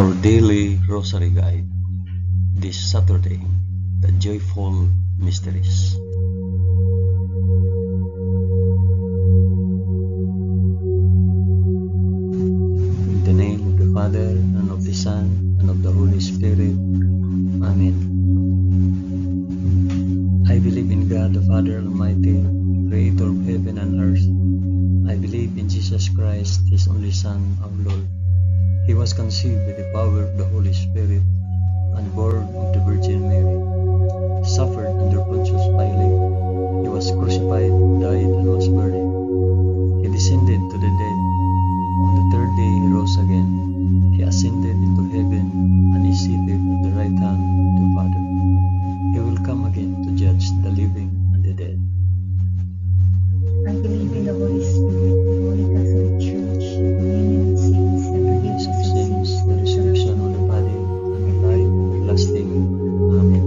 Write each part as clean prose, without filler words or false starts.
Our daily Rosary Guide this Saturday, the Joyful Mysteries. In the name of the Father, and of the Son, and of the Holy Spirit. Amen. I believe in God the Father Almighty, Creator of heaven and earth. I believe in Jesus Christ, His only Son, our Lord. He was conceived by the power of the Holy Spirit and born of the Virgin Mary. Suffered under Pontius Pilate. He was crucified, died, and was buried. He descended to the dead. On the third day he rose again. He ascended into heaven and is seated at the right hand of the Father. He will come again to judge the living and the dead. I believe in the Holy Spirit, the Holy Catholic Church, the communion of saints, the forgiveness of sins, The resurrection of the body, and the life everlasting. Amen.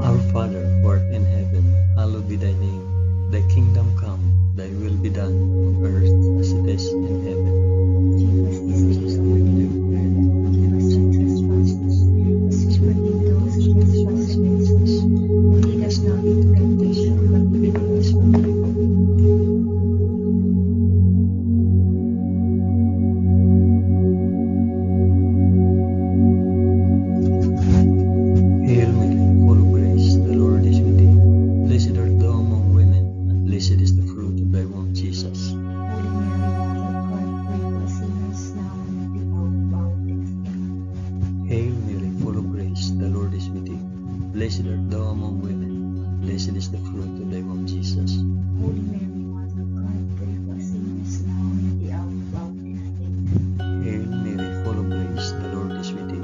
Our Father, who art in heaven, hallowed be thy name. Thy kingdom come, thy will be done, on earth as it is in heaven. Give us this day our daily bread, and forgive us our trespasses, as we forgive those who trespass against us. And lead us not into temptation, but deliver us from evil. Hail Mary, full of grace, the Lord is with thee. Blessed art thou among women, and blessed is the fruit of thy womb, Jesus. Holy Mary, Mother of God, pray for us sinners, now and at the hour of our death. Amen. Hail Mary, full of grace, the Lord is with thee. Blessed art thou among women, and blessed is the fruit of thy womb, Jesus. Holy Mary, Mother of God, pray for us sinners, now and at the hour of our death. Amen. Hail Mary, full of grace, the Lord is with thee.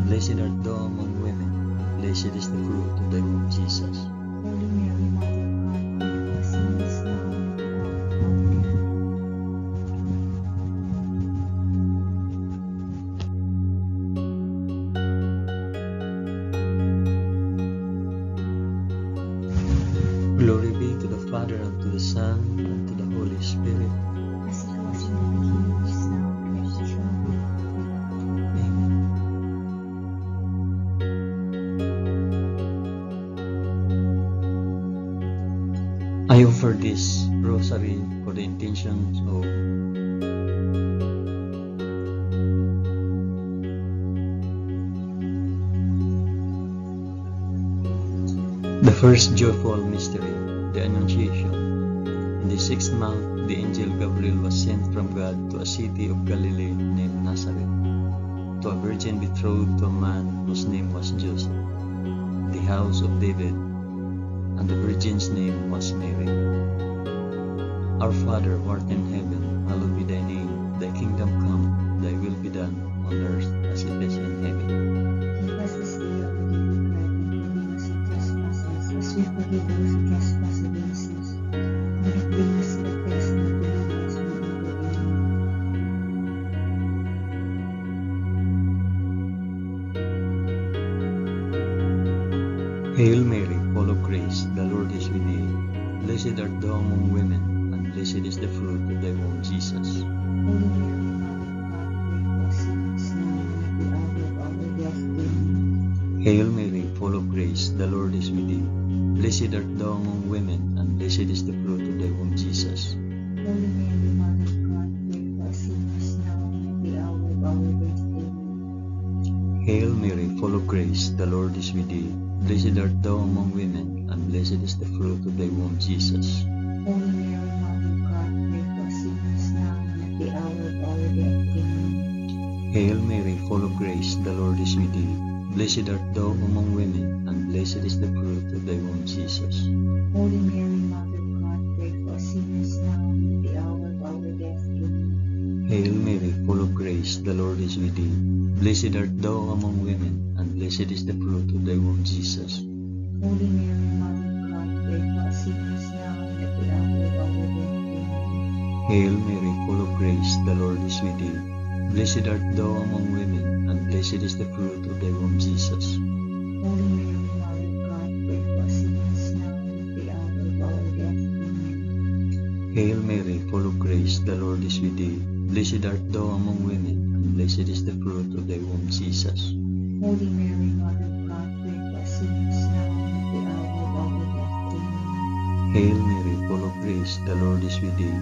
Blessed art thou among women, and blessed is the fruit of thy womb, Jesus. Holy Mary, Mother of God, pray for us sinners, now and at the hour of our death. Glory be to the Father, and to the Son, and to the Holy Spirit. As it was in the beginning, is now, and ever shall be, world without end. Amen. I offer this rosary for the intentions of the first joyful mystery, the Annunciation. In the 6th month, the angel Gabriel was sent from God to a city of Galilee named Nazareth, to a virgin betrothed to a man whose name was Joseph, the house of David, and the virgin's name was Mary. Our Father, who art in heaven, hallowed be thy name. Thy kingdom come, thy will be done, on earth as it is in heaven. Give us this day our daily bread, and forgive us our trespasses, as we forgive those who trespass against us. And do not bring us to test, but deliver us from evil. Amen. Hail Mary, full of grace, the Lord is with thee. Blessed art thou among women, and blessed is the fruit of thy womb, Jesus. Holy Mary, Mother of God, pray for us sinners, now and at the hour of our death. Amen. Hail Mary, full of grace, the Lord is with thee. Blessed art thou among women, and blessed is the fruit of thy womb, Jesus. Holy Mary, Mother of God, pray for us sinners, now and at the hour of our death. Amen. Hail Mary, full of grace, the Lord is with thee. Blessed art thou among women, and blessed is the fruit of thy womb, Jesus. Holy Mary, Mother of God, pray for us sinners, now and at the hour of our death. Amen. Hail Mary, full of grace, the Lord is with thee. Blessed art thou among women, and blessed is the fruit of thy womb, Jesus. Holy Mary, Mother of God, pray for us sinners, now and at the hour of our death. Amen. Hail Mary, full of grace, the Lord is with thee. Blessed art thou among women, and blessed is the fruit of thy womb, Jesus. Holy Mary, Mother of God, pray for us sinners, now and at the hour of our death. Amen. Hail Mary, full of grace, the Lord is with thee. Blessed art thou among women, and blessed is the fruit of thy womb, Jesus. Holy Mary, Mother of God, pray for us sinners now and at the hour of our death. Amen. Hail Mary, full of grace, the Lord is with thee. Blessed art thou among women, and blessed is the fruit of thy womb, Jesus. Holy Mary, Mother of God, pray for us sinners now and at the hour of our death. Amen. Hail Mary, full of grace, the Lord is with thee.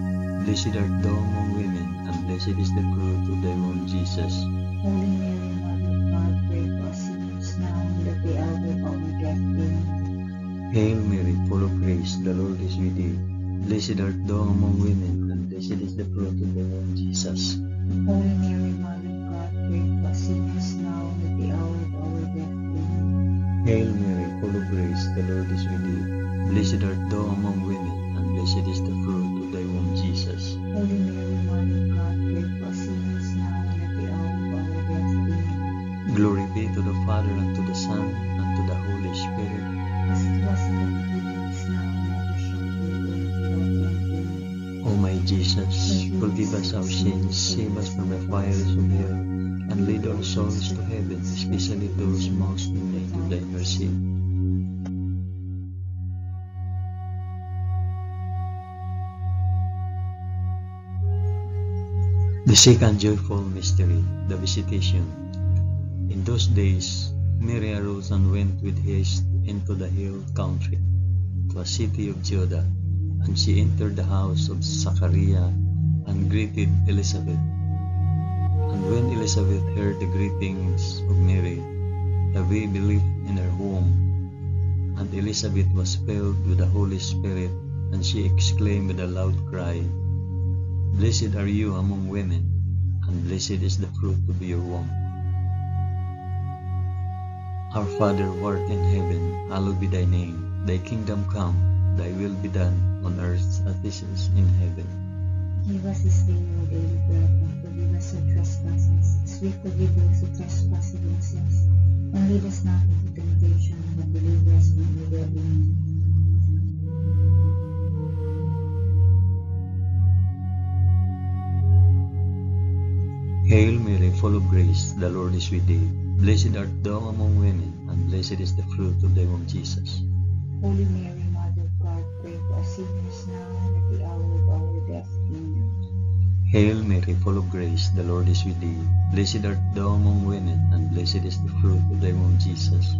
Blessed art thou among women, and blessed is the fruit of thy womb, Jesus. Holy Mary, Mother of God, pray for us sinners now and at the hour of our death. Amen. Hail Mary, full of grace, the Lord is with thee. Blessed art thou among women, and blessed is the fruit of thy womb, Jesus. Holy Mary, Mother of God, pray for us sinners now and at the hour of our death. Amen. Hail Mary, full of grace, the Lord is with thee. Blessed art thou among women, and blessed is the fruit of thy womb, Jesus. Holy Mary, Mother of God, pray for us sinners now and at the hour of our death. Amen. Glory be to the Father, and to the Son, and to the Holy Spirit. As it was in the beginning, is now, and ever shall be, world without end. Amen. O my Jesus, forgive us our sins, save us from the fires of hell, and lead all souls to heaven, especially those most in need of thy mercy. The second joyful mystery, the Visitation. In those days, Mary arose and went with haste into the hill country, to a city of Judah, and she entered the house of Zachariah and greeted Elizabeth. And when Elizabeth heard the greetings of Mary, the baby leaped in her womb, and Elizabeth was filled with the Holy Spirit, and she exclaimed with a loud cry, Blessed are you among women, and blessed is the fruit of your womb. Our Father who art in heaven, hallowed be thy name. Thy kingdom come, thy will be done, on earth as it is in heaven. Give us this day our daily bread, and forgive us our trespasses, as we forgive those who trespass against us. And lead us not into temptation, but deliver us from evil. Amen. Hail Mary, full of grace, the Lord is with thee. Blessed art thou among women, and blessed is the fruit of thy womb, Jesus. Holy Mary, Mother of God, pray for us sinners now and at the hour of our death. Amen. Hail Mary, full of grace, the Lord is with thee. Blessed art thou among women, and blessed is the fruit of thy womb, Jesus.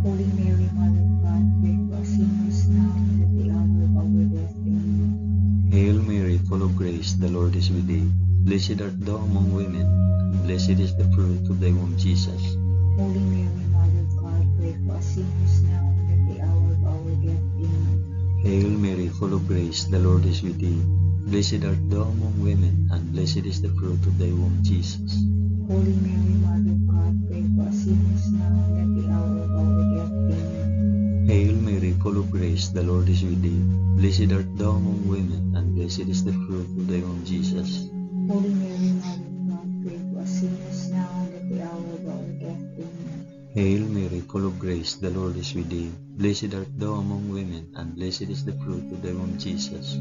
Holy Mary, Mother of God, pray for us sinners now and at the hour of our death. Amen. Hail Mary, full of grace, the Lord is with thee. Blessed art thou among women, and blessed is the fruit of thy womb, Jesus. Holy Mary, Mother of God, pray for us sinners now and at the hour of our death. Amen. Hail Mary, full of grace, the Lord is with thee. Blessed art thou among women, and blessed is the fruit of thy womb, Jesus. Holy Mary, Mother of God, pray for us sinners now and at the hour of our death. Amen. Hail Mary, full of grace, the Lord is with thee. Blessed art thou among women, and blessed is the fruit of thy womb, Jesus. Holy Mary, Mother of God, pray for us sinners now and at the hour of our death. Amen. Hail Mary, full of grace, the Lord is with thee. Blessed art thou among women, and blessed is the fruit of thy womb, Jesus.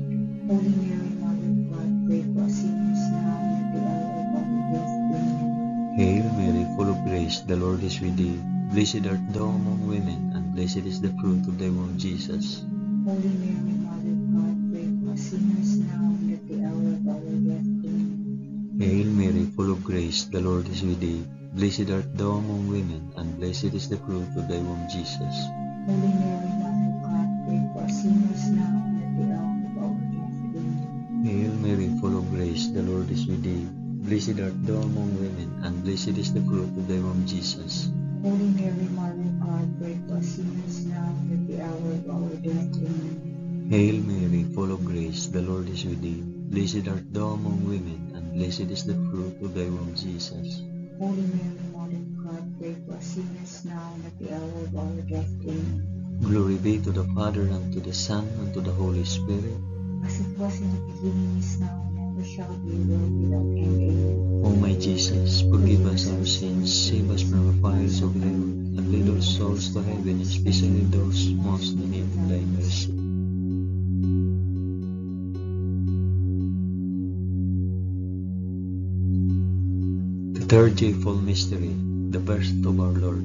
Holy Mary, Mother of God, pray for us sinners now and at the hour of our death. Amen. Hail Mary, full of grace, the Lord is with thee. Blessed art thou among women, and blessed is the fruit of thy womb, Jesus. Holy Mary, Mother of God, pray for us sinners now and at the hour of our death. Amen. Hail Mary, full of grace, the Lord is with thee. Blessed art thou among women, and blessed is the fruit of thy womb, Jesus. Holy Mary, Mother of God, pray for us sinners now and at the hour of our death. Amen. Hail Mary, full of grace, the Lord is with thee. Blessed art thou among women, and blessed is the fruit of thy womb, Jesus. Holy Mary, Mother of God, pray for us sinners now and at the hour of our death. Amen. Hail Mary, full of grace, the Lord is with thee. Blessed art thou among women, and blessed is the fruit of thy womb, Jesus. Holy Mary, Mother of God, pray for us sinners now and at the hour of our death. Amen. Glory be to the Father, and to the Son, and to the Holy Spirit. As it was in the beginning, is now, and ever shall be, world without end. Amen. O my Jesus, forgive us our sins, save us from the fires of hell, and lead all souls to heaven, especially those most in need of thy mercy. The third joyful mystery, the birth of our Lord.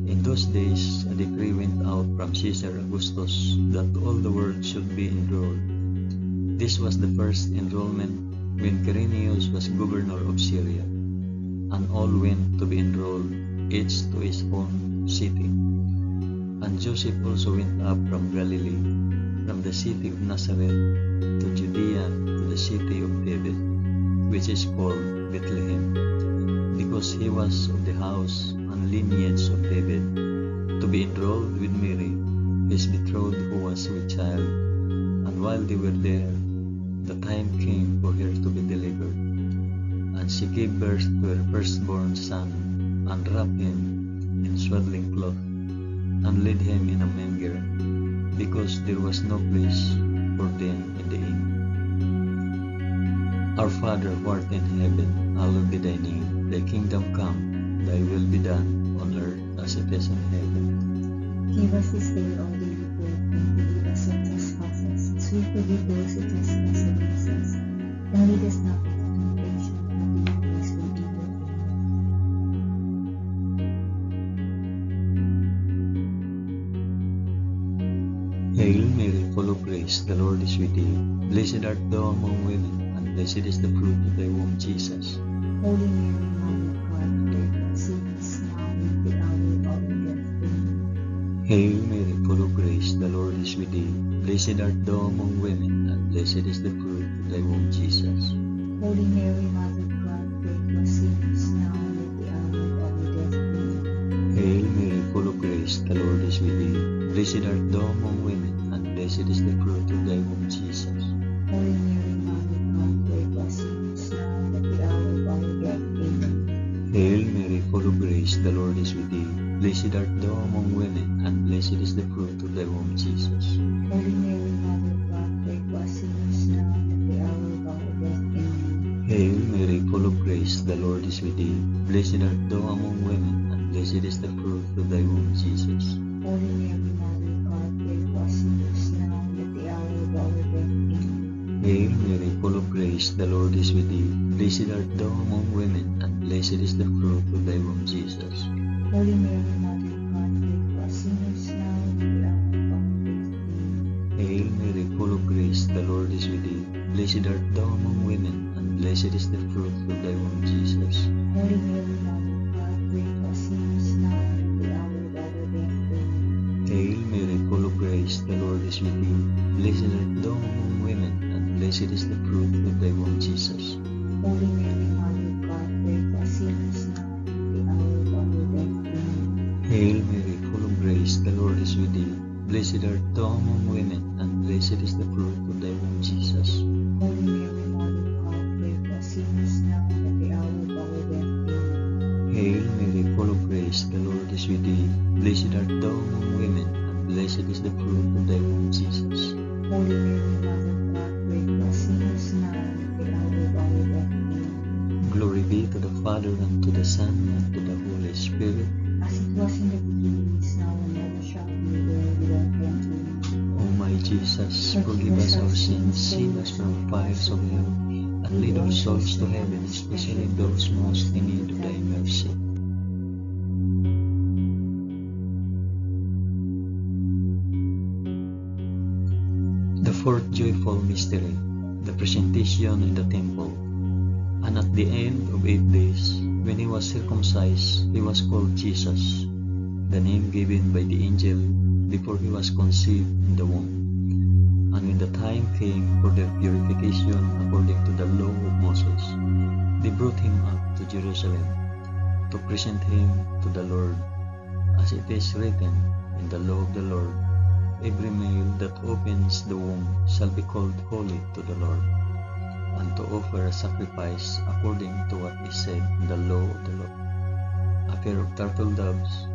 In those days, a decree went out from Caesar Augustus that all the world should be enrolled. This was the first enrollment when Quirinius was governor of Syria, and all went to be enrolled, each to his own city. And Joseph also went up from Galilee, from the city of Nazareth to Judea, to the city of David, which is called Bethlehem, because he was of the house and lineage of David, to be enrolled with Mary, his betrothed, who was with child. And while they were there, the time came for her to be delivered. And she gave birth to her firstborn son, and wrapped him in swaddling cloth, and laid him in a manger, because there was no place for them in the inn. Our Father who art in heaven, hallowed be thy name. Thy kingdom come, thy will be done, on earth as it is in heaven. Give us this day our daily bread, and forgive us our trespasses, as we forgive those who trespass against us. And lead us not into temptation, but deliver us from evil. Hail Mary, full of grace, the Lord is with thee. Blessed art thou among women, and blessed is the fruit of thy womb, Jesus. Holy Mary, Mother of God, pray for us sinners, now and at the hour of our death. Amen. Hail Mary, full of grace, the Lord is with thee. Blessed art thou among women, and blessed is the fruit of thy womb, Jesus. Holy Mary, Mother of God, pray for us sinners, now and at the hour of our death. Amen. Hail Mary, full of grace, the Lord is with thee. Blessed art thou among women, and blessed is the fruit of thy womb, Jesus. Holy Mary, Mother of God, pray for us sinners, now and at the hour of our death. Amen. Hail Mary, full of grace, the Lord is with thee. Blessed art thou among women, and blessed is the fruit of thy womb, Jesus. Holy Mary, Mother of God, pray for us sinners, now and at the hour of our death. Amen. Hail Mary, full of grace, the Lord is with thee. Blessed art thou among women, and blessed is the fruit of thy womb, Jesus. Holy Mary, Mother of God, pray for us sinners, now and at the hour of our death. Amen. Hail Mary, full of grace, the Lord is with thee. Blessed art thou among women, and blessed is the fruit of thy womb, Jesus. Holy Mary, Mother of God, pray for us sinners, now and at the hour of our death. Amen. Hail Mary, full of grace, the Lord is with thee. Blessed art thou among women, and blessed is the fruit of thy womb, Jesus. Holy Mary, Mother of God, pray for us sinners, now and at the hour of our death. Amen. Hail Mary, full of grace, the Lord is with thee. Blessed art thou among women, and blessed is the fruit of thy womb, Jesus. Holy Mary, Mother of God, pray for us sinners, now and at the hour of our death. Amen. Hail Mary, full of grace, the Lord is with thee. Blessed art thou among women, and blessed is the fruit of thy womb, Jesus. Holy Mary, Mother of God, pray for us sinners, now and at the hour of our death. Amen. Hail Mary, full of grace, the Lord is with thee. Blessed art thou among women, and blessed is the fruit of thy womb, Jesus. Holy Mary, Mother of God, pray for us sinners, now and at the hour of our death. Amen. Glory be to the Father, and to the Son, and to the Holy Spirit. As it was in the beginning, is now, and ever shall be, world without end. Amen. O my Jesus, forgive us our sins, save us from fires of hell, and lead all souls to heaven, especially those most in need of thy mercy. The fourth joyful mystery, the presentation in the temple. And at the end of 8 days, when he was circumcised, he was called Jesus, the name given by the angel before he was conceived in the womb. And when the time came for their purification according to the law of Moses, they brought him up to Jerusalem to present him to the Lord, as it is written in the law of the Lord, every male that opens the womb shall be called holy to the Lord, and to offer a sacrifice according to what is said in the law of the Lord, a pair of turtle doves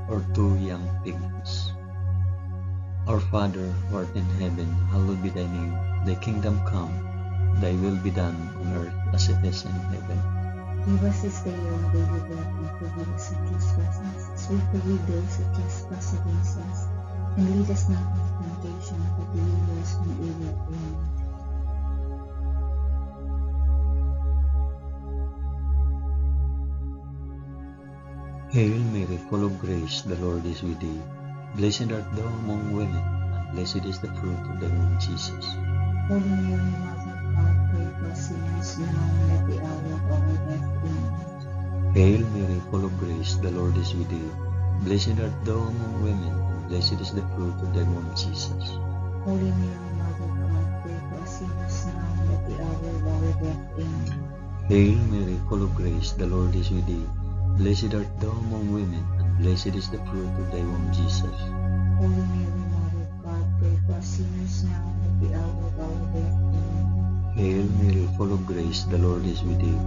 or 2 young piglets. Our Father, who art in heaven, hallowed be thy name. Thy kingdom come, thy will be done on earth as it is in heaven. Give us this day our daily bread, and forgive us our trespasses, as we forgive those who trespass against us. And lead us not into temptation, but deliver us from evil. Amen. Hail Mary, full of grace, the Lord is with thee. Blessed art thou among women, and blessed is the fruit of thy womb, Jesus. Holy Mary, Mother of God, pray for us sinners now and at the hour of our death. Amen. Hail Mary, full of grace, the Lord is with thee. Blessed art thou among women, and blessed is the fruit of thy womb, Jesus. Holy Mary, Mother of God, pray for us sinners now and at the hour of our death. Amen. Hail Mary, full of grace, the Lord is with thee. Blessed art thou among women, and blessed is the fruit of thy womb, Jesus. Holy Mary, Mother of God, pray for us sinners now and at the hour of our death. Amen. Hail Mary, full of grace, the Lord is with thee.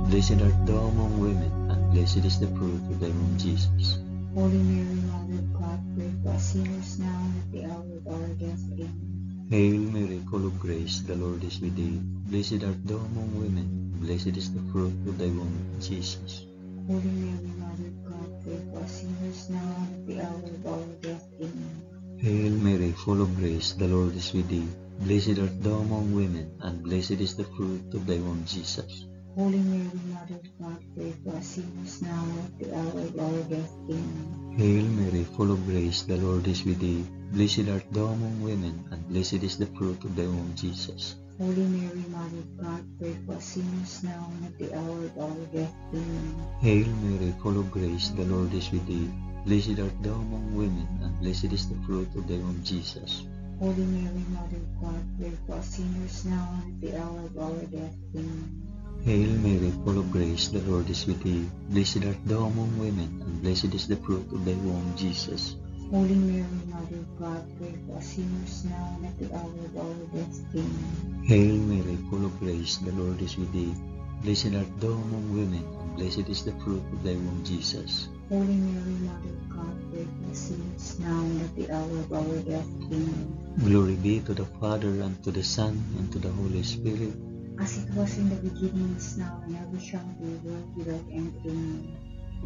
Blessed art thou among women, and blessed is the fruit of thy womb, Jesus. Holy Mary, Mother of God, pray for us sinners now and at the hour of our death. Amen. Hail Mary, full of grace, the Lord is with thee. Blessed art thou among women, and blessed is the fruit of thy womb, Jesus. Holy Mary, Mother of God, pray for us sinners now and at the hour of our death. Amen. Hail Mary, full of grace, the Lord is with thee. Blessed art thou among women, and blessed is the fruit of thy womb, Jesus. Holy Mary, Mother of God, pray for us sinners now and at the hour of our death. Amen. Hail Mary, full of grace, the Lord is with thee. Blessed art thou among women, and blessed is the fruit of thy womb, Jesus. Holy Mary, Mother of God, pray for us sinners now and at the hour of our death. Amen. Hail Mary, full of grace, the Lord is with thee. Blessed art thou among women, and blessed is the fruit of thy womb, Jesus. Holy Mary, Mother of God, pray for us sinners now and at the hour of our death. Amen. Hail Mary, full of grace, the Lord is with thee. Blessed art thou among women, and blessed is the fruit of thy womb, Jesus. Holy Mary, Mother of God, pray for us sinners now and at the hour of our death. Amen. Hail Mary, full of grace, the Lord is with thee. Blessed art thou among women, and blessed is the fruit of thy womb, Jesus. Holy Mary, Mother of God, pray for us sinners now and at the hour of our death. Amen. Glory be to the Father, and to the Son, and to the Holy Spirit. As it was in the beginning, is now, and ever shall be, world without end. Amen.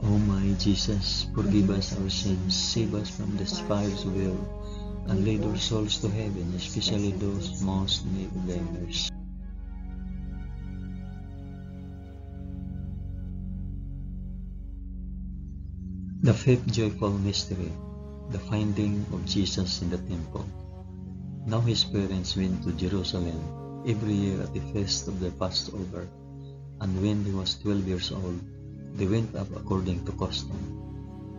O my Jesus, forgive us our sins, save us from the fires of hell, and lead our souls to heaven, especially those most in need of thy mercy. The fifth joyful mystery, the finding of Jesus in the temple. Now his parents went to Jerusalem every year at the feast of the Passover, and when he was 12 years old, they went up according to custom.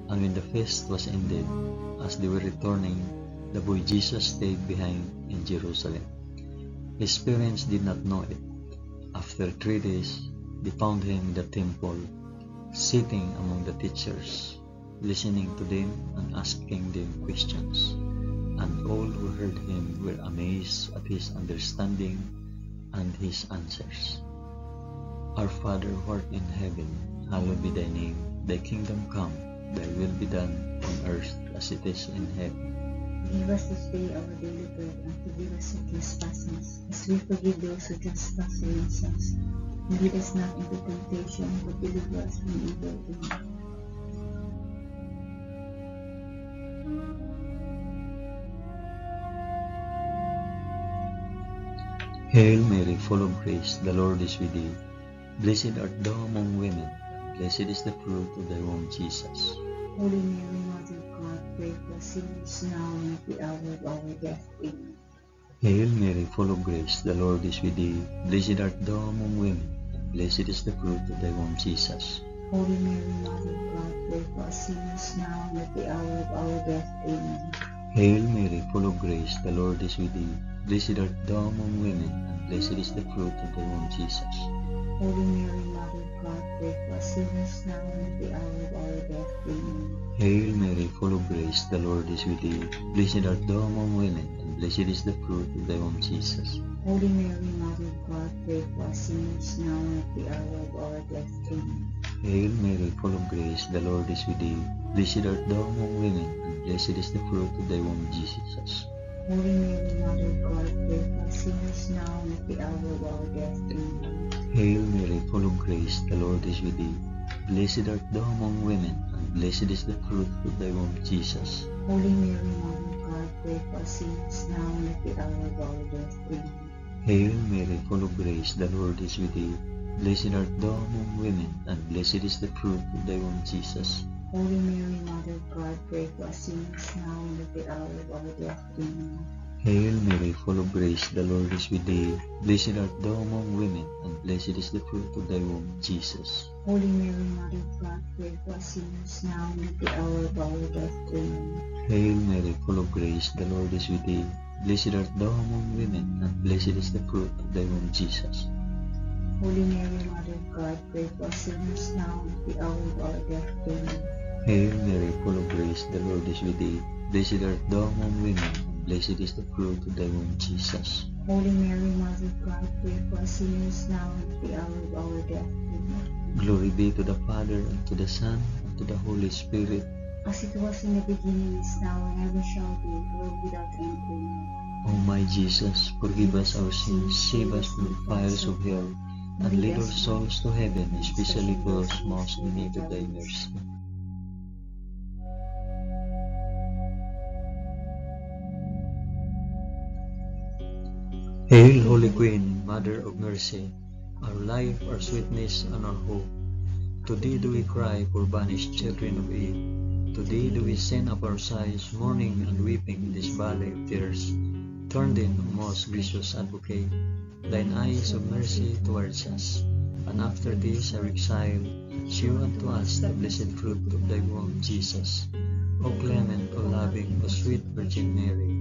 And when the feast was ended, as they were returning, the boy Jesus stayed behind in Jerusalem. His parents did not know it. After 3 days, they found him in the temple, sitting among the teachers, listening to them and asking them questions. And all who heard him were amazed at his understanding and his answers. Our Father who art in heaven, hallowed be thy name. Thy kingdom come, thy will be done on earth as it is in heaven. Give us this day our daily bread, and forgive us our trespasses, as we forgive those who trespass against us. And lead us not into temptation, but deliver us from evil. Amen. Hail Mary, full of grace, the Lord is with thee. Blessed art thou among women, and blessed is the fruit of thy womb, Jesus. Holy Mary, Mother of God, pray for us sinners now and at the hour of our death. Amen. Hail Mary, full of grace, the Lord is with thee. Blessed art thou among women, and blessed is the fruit of thy womb, Jesus. Holy Mary, Mother of God, pray for us sinners now and at the hour of our death. Amen. Hail Mary, full of grace, the Lord is with thee. Blessed art thou among women, and blessed is the fruit of thy womb, Jesus. Holy Mary, Mother of God, pray for us sinners now and at the hour of our death. Amen. Hail Mary, full of grace, the Lord is with thee. Blessed art thou among women, and blessed is the fruit of thy womb, Jesus. Holy Mary, Mother of God, pray for us sinners now and at the hour of our death. Amen. Hail Mary, full of grace, the Lord is with thee. Blessed art thou among women, and blessed is the fruit of thy womb, Jesus. Holy Mary, Mother of God, pray for us sinners now and at the hour of our death. Amen. Hail Mary, full of grace, the Lord is with thee. Blessed art thou among women, and blessed is the fruit of thy womb, Jesus. Holy Mary, Mother of God, pray for us sinners now and at the hour of our death. Amen. Hail Mary, full of grace, the Lord is with thee. Blessed art thou among women, and blessed is the fruit of thy womb, Jesus. Holy Mary, Mother of God, pray for us sinners now and at the hour of our death. Amen. Hail Mary, full of grace, the Lord is with thee. Blessed art thou among women, and blessed is the fruit of thy womb, Jesus. Holy Mary, Mother of God, pray for us sinners now and at the hour of our death. Amen. Hail Mary, full of grace, the Lord is with thee. Blessed art thou among women, and blessed is the fruit of thy womb, Jesus. Holy Mary, Mother of God, pray for us sinners now and at the hour of our death. Amen. Hail Mary, full of grace, the Lord is with thee. Blessed art thou among women, and blessed is the fruit of thy womb, Jesus. Holy Mary, Mother of God, pray for us sinners now and at the hour of our death. Amen. Glory be to the Father, and to the Son, and to the Holy Spirit. As it was in the beginning, is now, and ever shall be, world without end. Amen. O my Jesus, forgive us our sins, save us from the fires of hell, and lead our souls to heaven, especially those most in need of thy mercy. Hail, Holy Queen, Mother of Mercy, our life, our sweetness, and our hope. To thee do we cry, poor banished children of Eve. To thee do we send up our sighs, mourning and weeping in this valley of tears. Turn then, O most gracious Advocate, thine eyes of mercy towards us, and after this our exile, shew unto us the blessed fruit of thy womb, Jesus. O clement, O loving, O sweet Virgin Mary,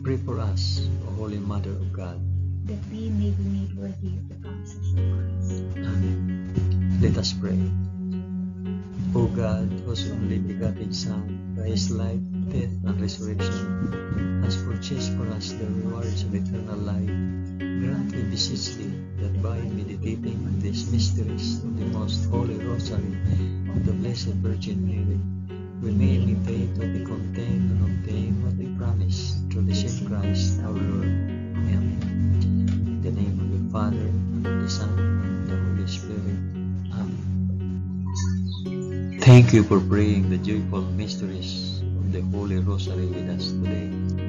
pray for us, O Holy Mother of God. that we may be made worthy of the promises of Christ. Amen. Let us pray. O God, whose only begotten Son, by his life, death, and resurrection, has purchased for us the rewards of eternal life, grant, we beseech thee, that by meditating on these mysteries of the most holy Rosary of the Blessed Virgin Mary, we may imitate what they contain and obtain what they promise, through the same Christ our Lord. Amen. In the name of the Father, and of the Son, and of the Holy Spirit. Amen. Thank you for praying the joyful mysteries of the Holy Rosary with us today.